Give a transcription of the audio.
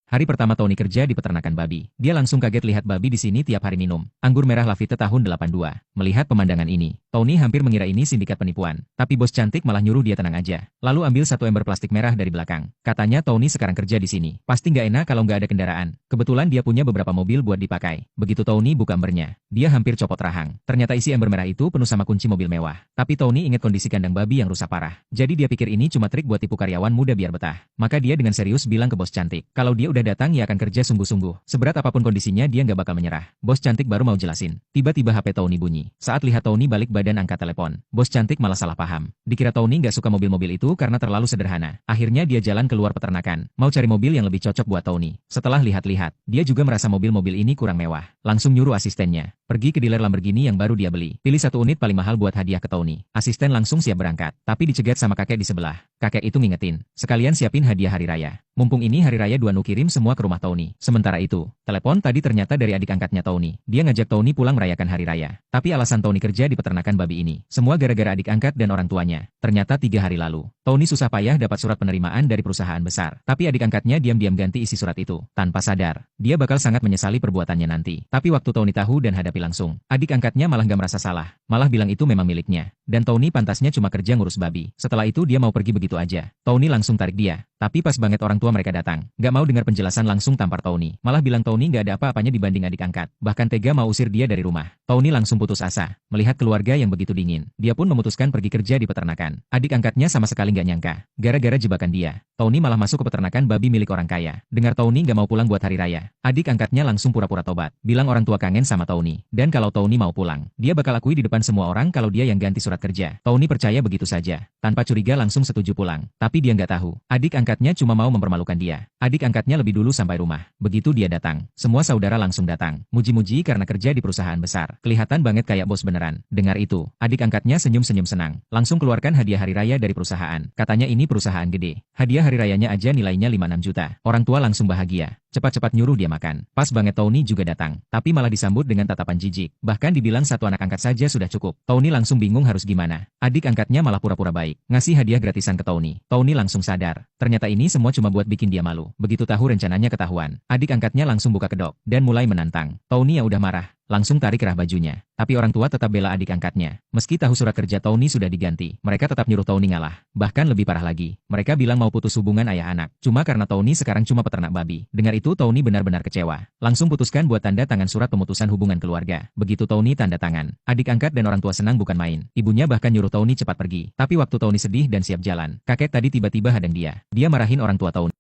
Hari pertama Tony kerja di peternakan babi. Dia langsung kaget lihat babi di sini tiap hari minum anggur merah Lafite tahun 82. Melihat pemandangan ini, Tony hampir mengira ini sindikat penipuan. Tapi bos cantik malah nyuruh dia tenang aja. Lalu ambil satu ember plastik merah dari belakang. Katanya Tony sekarang kerja di sini. Pasti nggak enak kalau nggak ada kendaraan. Kebetulan dia punya beberapa mobil buat dipakai. Begitu Tony buka embernya, dia hampir copot rahang. Ternyata isi ember merah itu penuh sama kunci mobil mewah. Tapi Tony ingat kondisi kandang babi yang rusak parah. Jadi dia pikir ini cuma trik buat tipu karyawan muda biar betah. Maka dia dengan serius bilang ke bos cantik, kalau dia udah datang ya akan kerja sungguh-sungguh. Seberat apapun kondisinya dia nggak bakal menyerah. Bos cantik baru mau jelasin. Tiba-tiba HP Tony bunyi. Saat lihat Tony balik badan angkat telepon, bos cantik malah salah paham. Dikira Tony nggak suka mobil-mobil itu karena terlalu sederhana. Akhirnya dia jalan keluar peternakan, mau cari mobil yang lebih cocok buat Tony. Setelah lihat-lihat, dia juga merasa mobil-mobil ini kurang mewah. Langsung nyuruh asistennya pergi ke dealer Lamborghini yang baru dia beli. Pilih satu unit paling mahal buat hadiah ke Tony. Asisten langsung siap berangkat, tapi dicegat sama kakek di sebelah. Kakek itu ngingetin, sekalian siapin hadiah hari raya. Mumpung ini hari raya Duanu kirim semua ke rumah Tony. Sementara itu, telepon tadi ternyata dari adik angkatnya Tony. Dia ngajak Tony pulang merayakan hari raya. Tapi alasan Tony kerja di peternakan babi ini, semua gara-gara adik angkat dan orang tuanya. Ternyata 3 hari lalu, Tony susah payah dapat surat penerimaan dari perusahaan besar. Tapi adik angkatnya diam-diam ganti isi surat itu. Tanpa sadar, dia bakal sangat menyesali perbuatannya nanti. Tapi waktu Tony tahu dan hadapi langsung, adik angkatnya malah gak merasa salah. Malah bilang itu memang miliknya. Dan Tony pantasnya cuma kerja ngurus babi. Setelah itu dia mau pergi begitu aja. Tony langsung tarik dia. Tapi pas banget orang tua mereka datang, gak mau dengar penjelasan langsung tampar Tony. Malah bilang Tony gak ada apa-apanya dibanding adik angkat. Bahkan tega mau usir dia dari rumah. Tony langsung putus asa. Melihat keluarga yang begitu dingin, dia pun memutuskan pergi kerja di peternakan. Adik angkatnya sama sekali gak nyangka. Gara-gara jebakan dia, Tony malah masuk ke peternakan babi milik orang kaya. Dengar Tony gak mau pulang buat hari raya, adik angkatnya langsung pura-pura tobat. Bilang orang tua kangen sama Tony. Dan kalau Tony mau pulang, dia bakal akui di depan semua orang kalau dia yang ganti surat kerja. Tony percaya begitu saja. Tanpa curiga langsung setuju pulang. Tapi dia nggak tahu, adik angkatnya cuma mau mempermalukan dia. Adik angkatnya lebih dulu sampai rumah. Begitu dia datang, semua saudara langsung datang. Muji-muji karena kerja di perusahaan besar. Kelihatan banget kayak bos beneran. Dengar itu, adik angkatnya senyum-senyum senang. Langsung keluarkan hadiah hari raya dari perusahaan. Katanya ini perusahaan gede. Hadiah hari rayanya aja nilainya 5-6 juta. Orang tua langsung bahagia. Cepat-cepat nyuruh dia makan. Pas banget Tony juga datang. Tapi malah disambut dengan tatapan jijik. Bahkan dibilang satu anak angkat saja sudah cukup. Tony langsung bingung harus gimana. Adik angkatnya malah pura-pura baik. Ngasih hadiah gratisan ke Tony. Tony langsung sadar. Ternyata ini semua cuma buat bikin dia malu. Begitu tahu rencananya ketahuan, adik angkatnya langsung buka kedok. Dan mulai menantang. Tony yang udah marah, langsung tarik kerah bajunya. Tapi orang tua tetap bela adik angkatnya. Meski tahu surat kerja Tony sudah diganti, mereka tetap nyuruh Tony ngalah. Bahkan lebih parah lagi, mereka bilang mau putus hubungan ayah anak. Cuma karena Tony sekarang cuma peternak babi. Dengar itu Tony benar-benar kecewa. Langsung putuskan buat tanda tangan surat pemutusan hubungan keluarga. Begitu Tony tanda tangan, adik angkat dan orang tua senang bukan main. Ibunya bahkan nyuruh Tony cepat pergi. Tapi waktu Tony sedih dan siap jalan, kakek tadi tiba-tiba hadang dia. Dia marahin orang tua Tony.